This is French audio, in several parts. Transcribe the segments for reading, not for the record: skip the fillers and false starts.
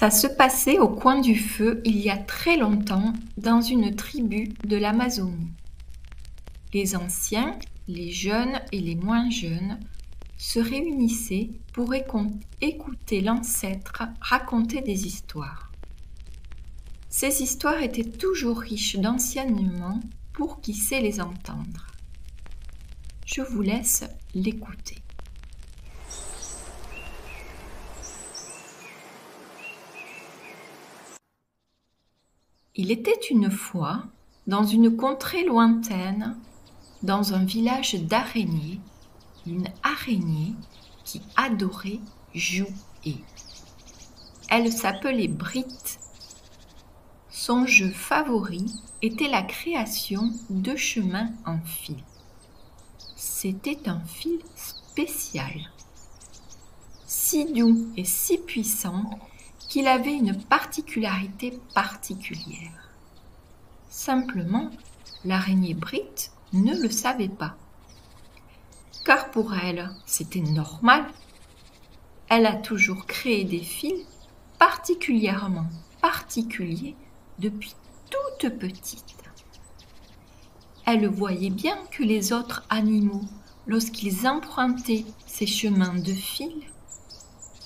Ça se passait au coin du feu il y a très longtemps dans une tribu de l'Amazonie. Les anciens, les jeunes et les moins jeunes se réunissaient pour écouter l'ancêtre raconter des histoires. Ces histoires étaient toujours riches d'enseignements pour qui sait les entendre. Je vous laisse l'écouter. Il était une fois, dans une contrée lointaine, dans un village d'araignées, une araignée qui adorait jouer. Elle s'appelait Brit. Son jeu favori était la création de chemins en fil. C'était un fil spécial, si doux et si puissant qu'il avait une particularité particulière. Simplement, l'araignée Brit ne le savait pas. Car pour elle, c'était normal. Elle a toujours créé des fils particulièrement particuliers depuis toute petite. Elle voyait bien que les autres animaux, lorsqu'ils empruntaient ces chemins de fil,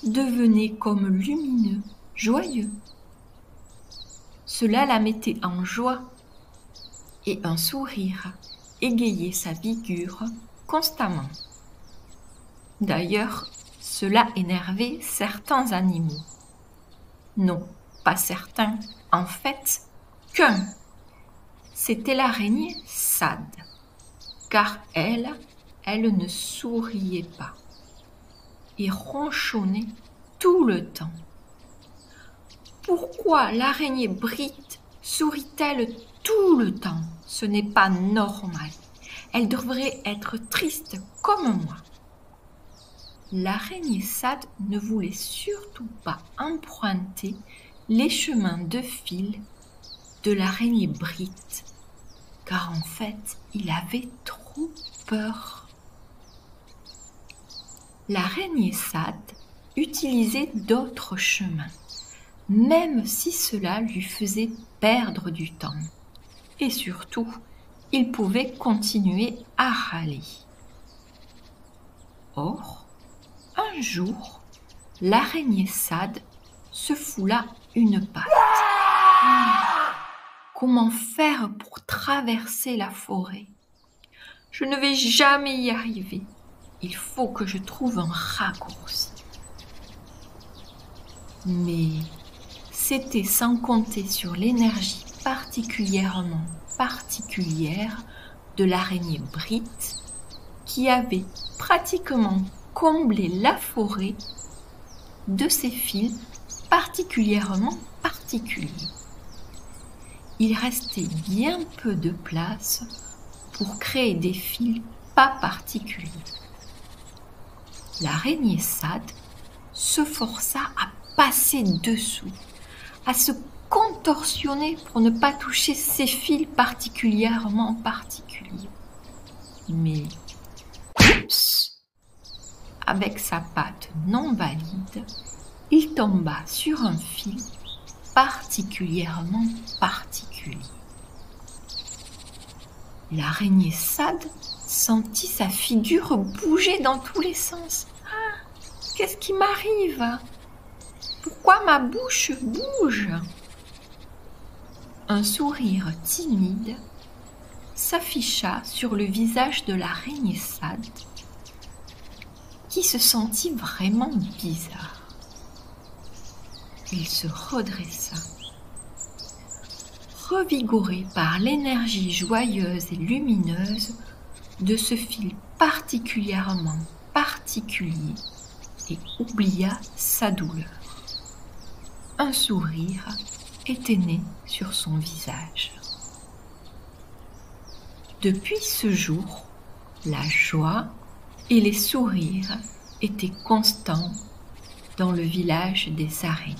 devenaient comme lumineux, joyeux. Cela la mettait en joie et un sourire égayait sa figure constamment. D'ailleurs, cela énervait certains animaux. Non, pas certains, en fait, qu'un. C'était l'araignée Sad, car elle ne souriait pas et ronchonnait tout le temps. Pourquoi l'araignée Brit sourit-elle tout le temps? Ce n'est pas normal. Elle devrait être triste comme moi. L'araignée Sad ne voulait surtout pas emprunter les chemins de fil de l'araignée Brit, car en fait, il avait trop peur. L'araignée Sad utilisait d'autres chemins, même si cela lui faisait perdre du temps. Et surtout, il pouvait continuer à râler. Or, un jour, l'araignée Sad se foula une patte. Comment faire pour traverser la forêt? Je ne vais jamais y arriver. Il faut que je trouve un raccourci. Mais c'était sans compter sur l'énergie particulière de l'araignée Brit qui avait pratiquement comblé la forêt de ses fils particulièrement particuliers. Il restait bien peu de place pour créer des fils pas particuliers. L'araignée Sad se força à passer dessous, à se contorsionner pour ne pas toucher ces fils particulièrement particuliers. Mais, oups, avec sa patte non valide, il tomba sur un fil particulièrement particulier. L'araignée Sad sentit sa figure bouger dans tous les sens. Ah, qu'est-ce qui m'arrive? Pourquoi ma bouche bouge? Un sourire timide s'afficha sur le visage de l'araignée Sad, qui se sentit vraiment bizarre. Il se redressa. Revigoré par l'énergie joyeuse et lumineuse de ce fil particulièrement particulier, et oublia sa douleur. Un sourire était né sur son visage. Depuis ce jour, la joie et les sourires étaient constants dans le village des araignées.